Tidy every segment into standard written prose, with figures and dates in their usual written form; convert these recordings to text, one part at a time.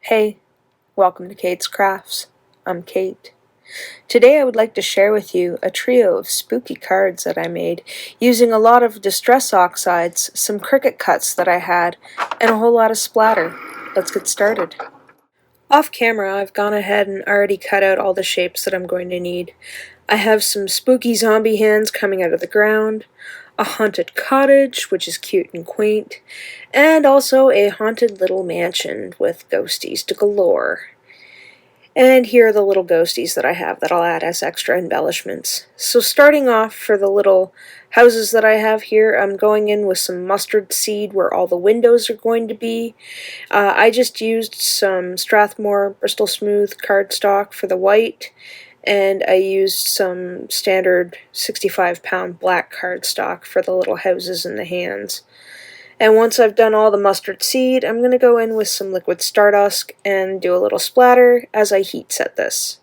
Hey, welcome to Keight's Crafts. I'm Keight. Today I would like to share with you a trio of spooky cards that I made using a lot of Distress Oxides, some Cricut cuts that I had, and a whole lot of splatter. Let's get started. Off camera, I've gone ahead and already cut out all the shapes that I'm going to need. I have some spooky zombie hands coming out of the ground, a haunted cottage, which is cute and quaint, and also a haunted little mansion with ghosties to galore. And here are the little ghosties that I have that I'll add as extra embellishments. So starting off for the little houses that I have here, I'm going in with some mustard seed where all the windows are going to be. I just used some Strathmore Bristol Smooth cardstock for the white, and I used some standard 65-pound black cardstock for the little houses and the hands. And once I've done all the mustard seed, I'm going to go in with some liquid Stardust and do a little splatter as I heat set this.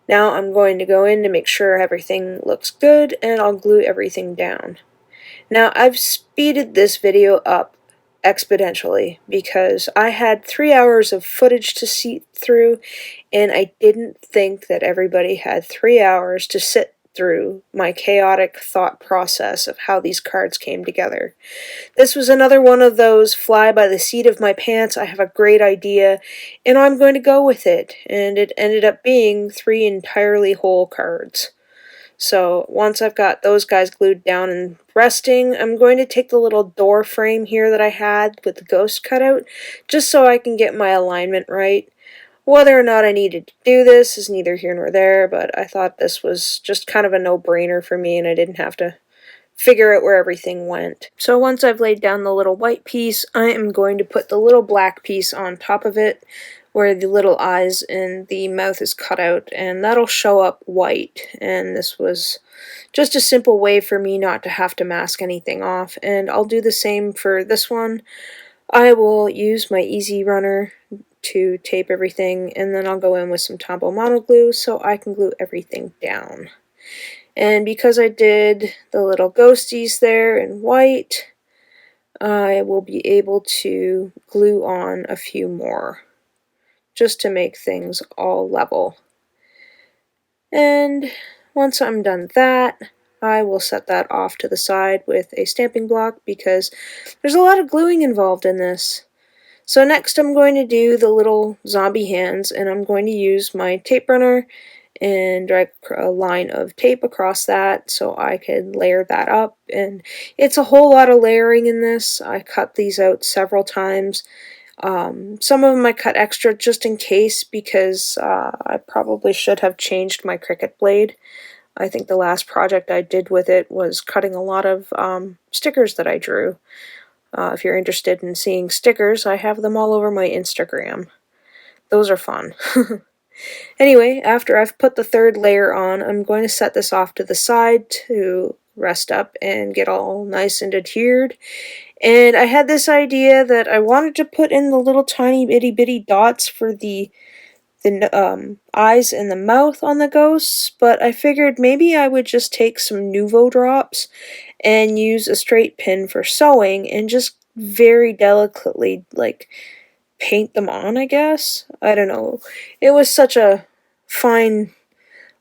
Now I'm going to go in to make sure everything looks good, and I'll glue everything down. Now I've speeded this video up exponentially because I had 3 hours of footage to see through, and I didn't think that everybody had 3 hours to sit through my chaotic thought process of how these cards came together. This was another one of those fly by the seat of my pants, I have a great idea, and I'm going to go with it, and it ended up being 3 entirely whole cards. So once I've got those guys glued down and resting, I'm going to take the little door frame here that I had with the ghost cutout, just so I can get my alignment right. Whether or not I needed to do this is neither here nor there, but I thought this was just kind of a no-brainer for me, and I didn't have to figure out where everything went. So once I've laid down the little white piece, I am going to put the little black piece on top of it, where the little eyes and the mouth is cut out, and that'll show up white. And this was just a simple way for me not to have to mask anything off, and I'll do the same for this one. I will use my Easy Runner to tape everything, and then I'll go in with some Tombow Mono Glue so I can glue everything down. And because I did the little ghosties there in white, I will be able to glue on a few more, just to make things all level. And once I'm done that, I will set that off to the side with a stamping block because there's a lot of gluing involved in this. So next I'm going to do the little zombie hands, and I'm going to use my tape runner and drag a line of tape across that so I could layer that up. And it's a whole lot of layering in this. I cut these out several times. Some of them I cut extra just in case because I probably should have changed my Cricut blade. I think the last project I did with it was cutting a lot of stickers that I drew. If you're interested in seeing stickers, I have them all over my Instagram. Those are fun. Anyway, after I've put the third layer on, I'm going to set this off to the side to rest up and get all nice and adhered. And I had this idea that I wanted to put in the little tiny itty bitty dots for the eyes and the mouth on the ghosts, but I figured maybe I would just take some Nuvo drops and use a straight pin for sewing and just very delicately, like, paint them on, I guess. I don't know. It was such a fine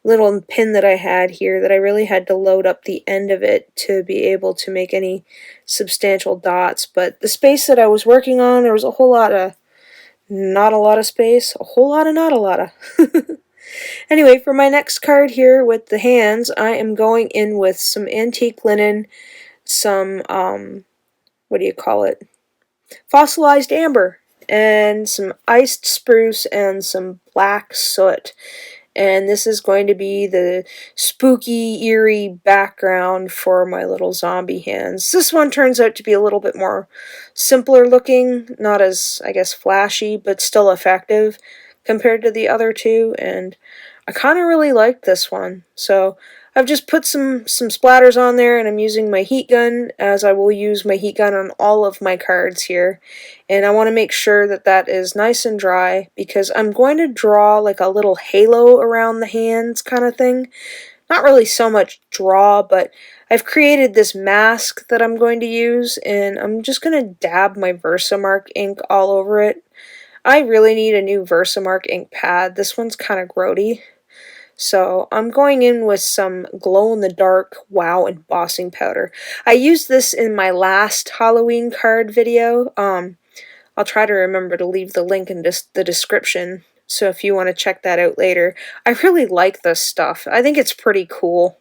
little pin that I had here that I really had to load up the end of it to be able to make any substantial dots, but the space that I was working on, there was a whole lot of not a lot of space, a whole lot of not a lot of. Anyway, for my next card here with the hands, I am going in with some antique linen, some, what do you call it? Fossilized Amber, and some iced spruce and some black soot. And this is going to be the spooky, eerie background for my little zombie hands. This one turns out to be a little bit more simpler looking, not as, I guess, flashy, but still effective compared to the other two, and I kind of really like this one. So I've just put some splatters on there, and I'm using my heat gun, as I will use my heat gun on all of my cards here. And I want to make sure that that is nice and dry, because I'm going to draw like a little halo around the hands kind of thing. Not really so much draw, but I've created this mask that I'm going to use, and I'm just going to dab my VersaMark ink all over it. I really need a new VersaMark ink pad. This one's kind of grody. So I'm going in with some glow-in-the-dark Wow Embossing Powder. I used this in my last Halloween card video. I'll try to remember to leave the link in the description, so if you want to check that out later. I really like this stuff. I think it's pretty cool.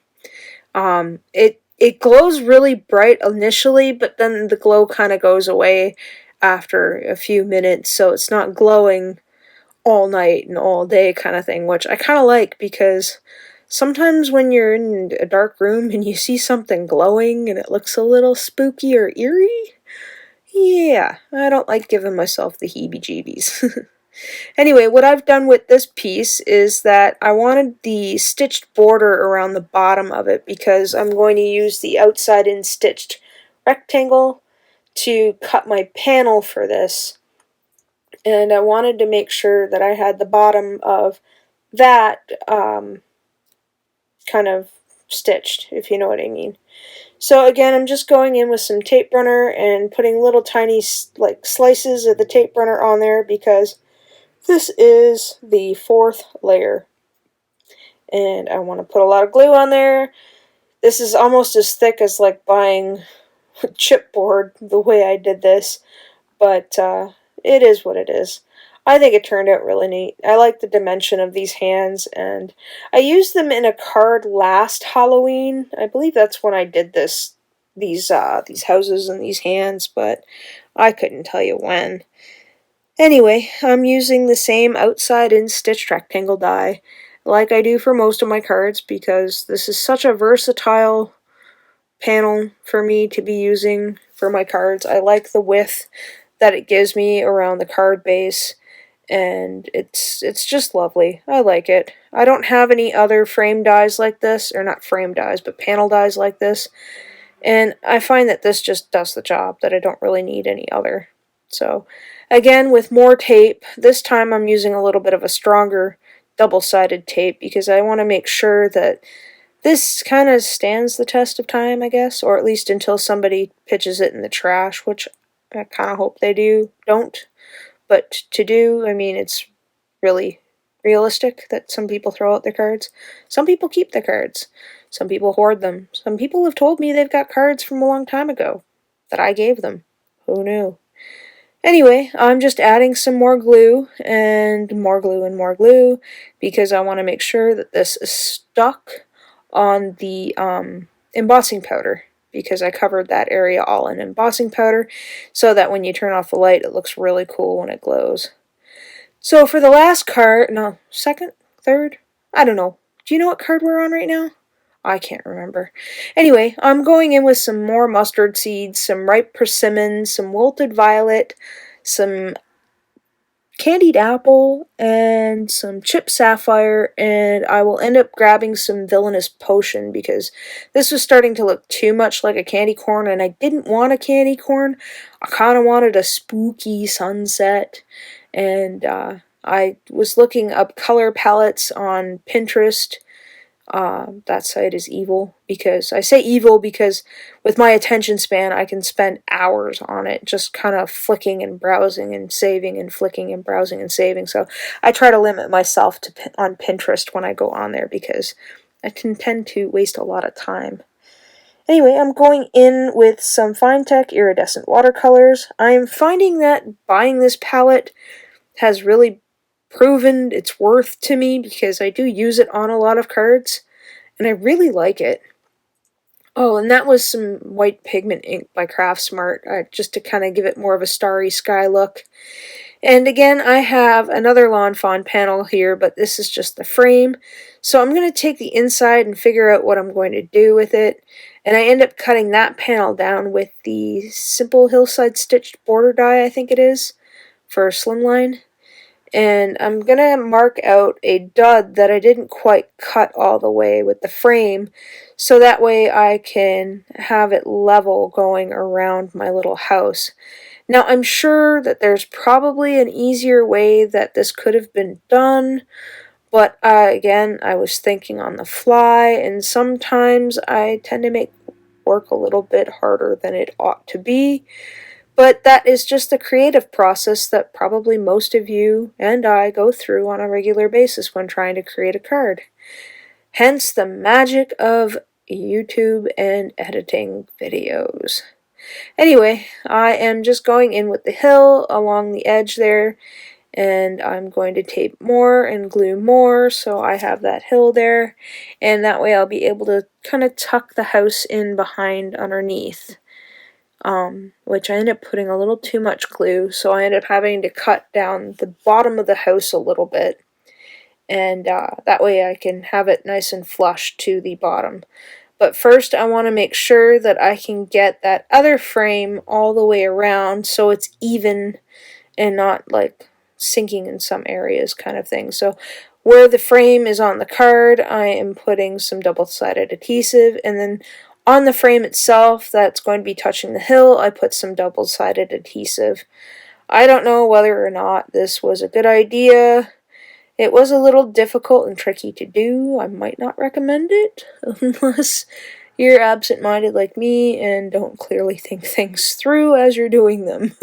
It glows really bright initially, but then the glow kind of goes away after a few minutes, so it's not glowing all night and all day kind of thing, which I kind of like, because sometimes when you're in a dark room and you see something glowing and it looks a little spooky or eerie, yeah, I don't like giving myself the heebie-jeebies. Anyway, what I've done with this piece is that I wanted the stitched border around the bottom of it, because I'm going to use the outside in stitched rectangle to cut my panel for this. And I wanted to make sure that I had the bottom of that kind of stitched, if you know what I mean. So again, I'm just going in with some tape runner and putting little tiny slices of the tape runner on there, because this is the 4th layer. And I want to put a lot of glue on there. This is almost as thick as like buying chipboard the way I did this, but it is what it is. I think it turned out really neat. I like the dimension of these hands, and I used them in a card last Halloween. I believe that's when I did these houses and these hands, but I couldn't tell you when. Anyway, I'm using the same outside in stitched rectangle die like I do for most of my cards, because this is such a versatile panel for me to be using for my cards. I like the width that it gives me around the card base, and it's just lovely. I like it. I don't have any other frame dies like this, or not frame dies, but panel dies like this, and I find that this just does the job, that I don't really need any other. So again, with more tape, this time I'm using a little bit of a stronger double-sided tape, because I want to make sure that this kind of stands the test of time, I guess, or at least until somebody pitches it in the trash, which I kind of hope they don't. But to do, I mean, it's really realistic that some people throw out their cards. Some people keep their cards. Some people hoard them. Some people have told me they've got cards from a long time ago that I gave them. Who knew? Anyway, I'm just adding some more glue and more glue and more glue, because I want to make sure that this is stuck on the embossing powder, because I covered that area all in embossing powder, so that when you turn off the light it looks really cool when it glows. So for the last card, no, second, third, I don't know. Do you know what card we're on right now? I can't remember. Anyway, I'm going in with some more mustard seeds, some ripe persimmon, some wilted violet, some candied apple, and some chipped sapphire, and I will end up grabbing some Villainous Potion, because this was starting to look too much like a candy corn, and I didn't want a candy corn. I kind of wanted a spooky sunset, and I was looking up color palettes on Pinterest. That site is evil, because I say evil because with my attention span I can spend hours on it, just kind of flicking and browsing and saving and flicking and browsing and saving. So I try to limit myself on Pinterest when I go on there, because I can tend to waste a lot of time. Anyway, I'm going in with some FineTec Iridescent watercolors. I'm finding that buying this palette has really proven its worth to me, because I do use it on a lot of cards, and I really like it. Oh, and that was some white pigment ink by Craftsmart, just to kind of give it more of a starry sky look. And again, I have another Lawn Fawn panel here, but this is just the frame. So I'm going to take the inside and figure out what I'm going to do with it. And I end up cutting that panel down with the simple Hillside stitched border die, I think it is, for Slimline. And I'm going to mark out a dud that I didn't quite cut all the way with the frame, so that way I can have it level going around my little house. Now, I'm sure that there's probably an easier way that this could have been done, but again, I was thinking on the fly, and sometimes I tend to make work a little bit harder than it ought to be. But that is just the creative process that probably most of you and I go through on a regular basis when trying to create a card. Hence the magic of YouTube and editing videos. Anyway, I am just going in with the hill along the edge there, and I'm going to tape more and glue more so I have that hill there, and that way I'll be able to kind of tuck the house in behind underneath. Which I ended up putting a little too much glue, so I ended up having to cut down the bottom of the house a little bit, and that way I can have it nice and flush to the bottom. But first I want to make sure that I can get that other frame all the way around so it's even and not like sinking in some areas kind of thing. So where the frame is on the card, I am putting some double-sided adhesive, and then on the frame itself that's going to be touching the hill, I put some double-sided adhesive. I don't know whether or not this was a good idea. It was a little difficult and tricky to do. I might not recommend it unless you're absent-minded like me and don't clearly think things through as you're doing them.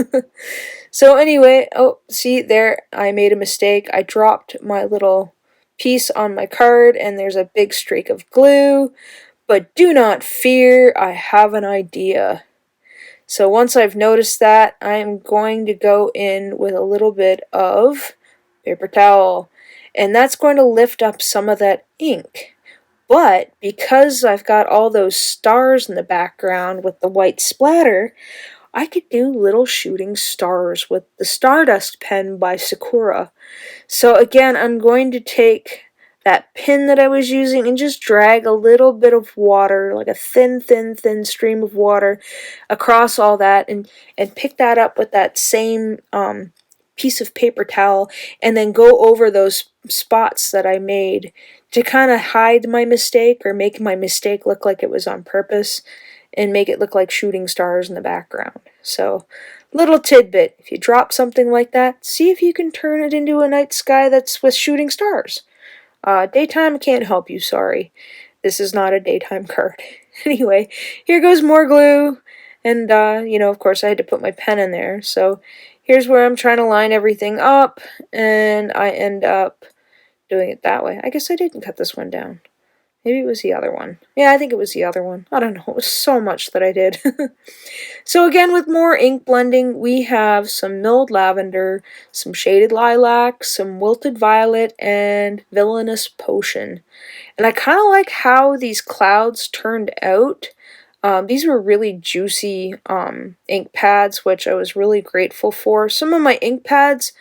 So anyway, oh, see there, I made a mistake. I dropped my little piece on my card and there's a big streak of glue. But do not fear, I have an idea. So once I've noticed that, I'm going to go in with a little bit of paper towel. And that's going to lift up some of that ink. But because I've got all those stars in the background with the white splatter, I could do little shooting stars with the Stardust pen by Sakura. So again, I'm going to take that pin that I was using and just drag a little bit of water, like a thin stream of water across all that, and pick that up with that same piece of paper towel, and then go over those spots that I made to kind of hide my mistake or make my mistake look like it was on purpose and make it look like shooting stars in the background. So, little tidbit, if you drop something like that, see if you can turn it into a night sky that's with shooting stars. Daytime can't help you, sorry. This is not a daytime card. Anyway, here goes more glue, and, of course I had to put my pen in there, so here's where I'm trying to line everything up, and I end up doing it that way. I guess I didn't cut this one down. Maybe it was the other one. Yeah, I think it was the other one. I don't know, it was so much that I did. So again, with more ink blending, we have some milled lavender, some shaded lilac, some wilted violet, and villainous potion. And I kind of like how these clouds turned out. These were really juicy ink pads, which I was really grateful for. Some of my ink pads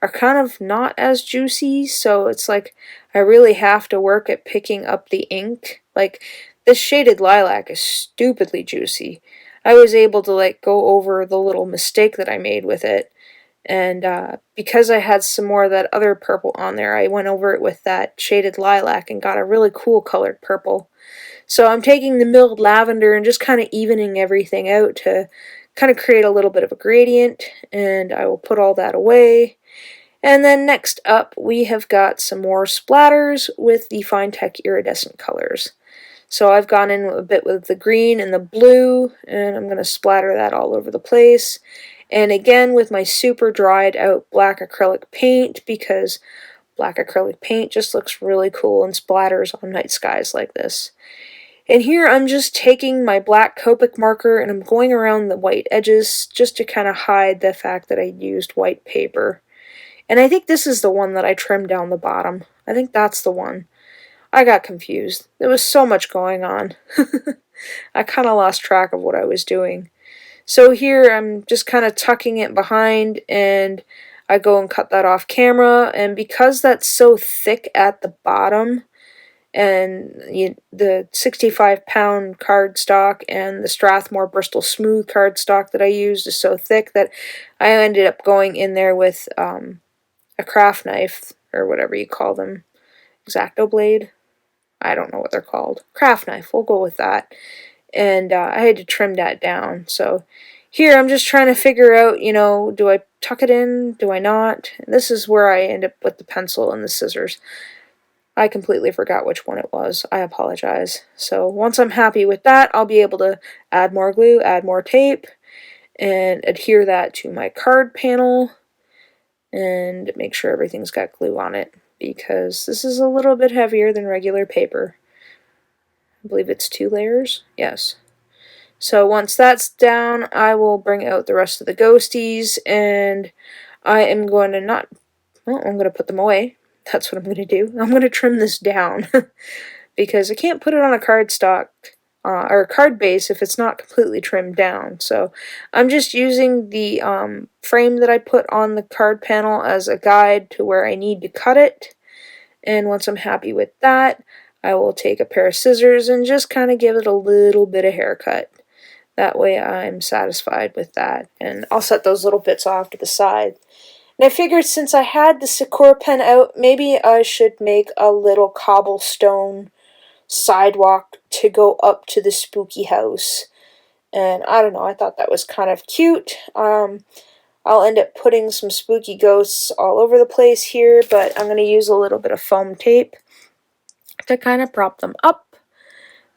are kind of not as juicy, so it's like I really have to work at picking up the ink. Like, this shaded lilac is stupidly juicy. I was able to like go over the little mistake that I made with it, and because I had some more of that other purple on there, I went over it with that shaded lilac and got a really cool colored purple. So I'm taking the milled lavender and just kind of evening everything out to kind of create a little bit of a gradient, and I will put all that away. And then next up, we have got some more splatters with the FineTec iridescent colors. So I've gone in a bit with the green and the blue, and I'm going to splatter that all over the place. And again, with my super dried out black acrylic paint, because black acrylic paint just looks really cool and splatters on night skies like this. And here I'm just taking my black Copic marker and I'm going around the white edges just to kind of hide the fact that I used white paper. And I think this is the one that I trimmed down the bottom. I think that's the one. I got confused. There was so much going on. I kind of lost track of what I was doing. So here I'm just kind of tucking it behind, and I go and cut that off camera. And because that's so thick at the bottom, and the 65-pound cardstock and the Strathmore Bristol Smooth cardstock that I used is so thick that I ended up going in there with a craft knife, or whatever you call them. X-Acto blade? I don't know what they're called. Craft knife, we'll go with that. And I had to trim that down. So here I'm just trying to figure out, do I tuck it in? Do I not? And this is where I end up with the pencil and the scissors. I completely forgot which one it was. I apologize. So once I'm happy with that, I'll be able to add more glue, add more tape, and adhere that to my card panel and make sure everything's got glue on it, because this is a little bit heavier than regular paper. I believe it's 2 layers. Yes. So once that's down, I will bring out the rest of the ghosties, and I am going to I'm going to put them away. That's what I'm going to do. I'm going to trim this down because I can't put it on a cardstock or a card base if it's not completely trimmed down. So I'm just using the frame that I put on the card panel as a guide to where I need to cut it. And once I'm happy with that, I will take a pair of scissors and just kind of give it a little bit of haircut. That way I'm satisfied with that. And I'll set those little bits off to the side. And I figured since I had the Sakura pen out, maybe I should make a little cobblestone sidewalk to go up to the spooky house. And I don't know, I thought that was kind of cute. I'll end up putting some spooky ghosts all over the place here, but I'm going to use a little bit of foam tape to kind of prop them up.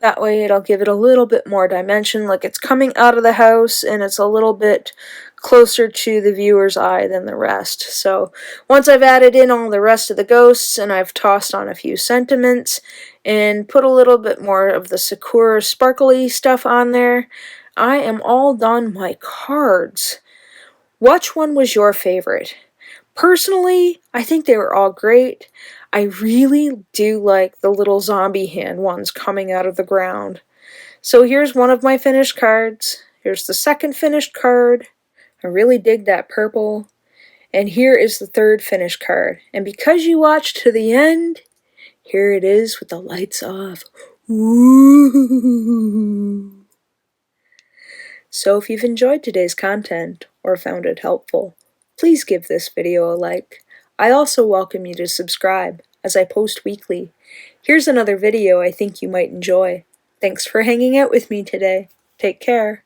That way it'll give it a little bit more dimension, like it's coming out of the house and it's a little bit closer to the viewer's eye than the rest. So once I've added in all the rest of the ghosts and I've tossed on a few sentiments and put a little bit more of the Sakura sparkly stuff on there, I am all done my cards. Which one was your favorite? Personally, I think they were all great. I really do like the little zombie hand ones coming out of the ground. So here's one of my finished cards. Here's the second finished card. I really dig that purple. And here is the third finished card. And because you watched to the end, here it is with the lights off. Woo! So if you've enjoyed today's content or found it helpful, please give this video a like. I also welcome you to subscribe, as I post weekly. Here's another video I think you might enjoy. Thanks for hanging out with me today. Take care.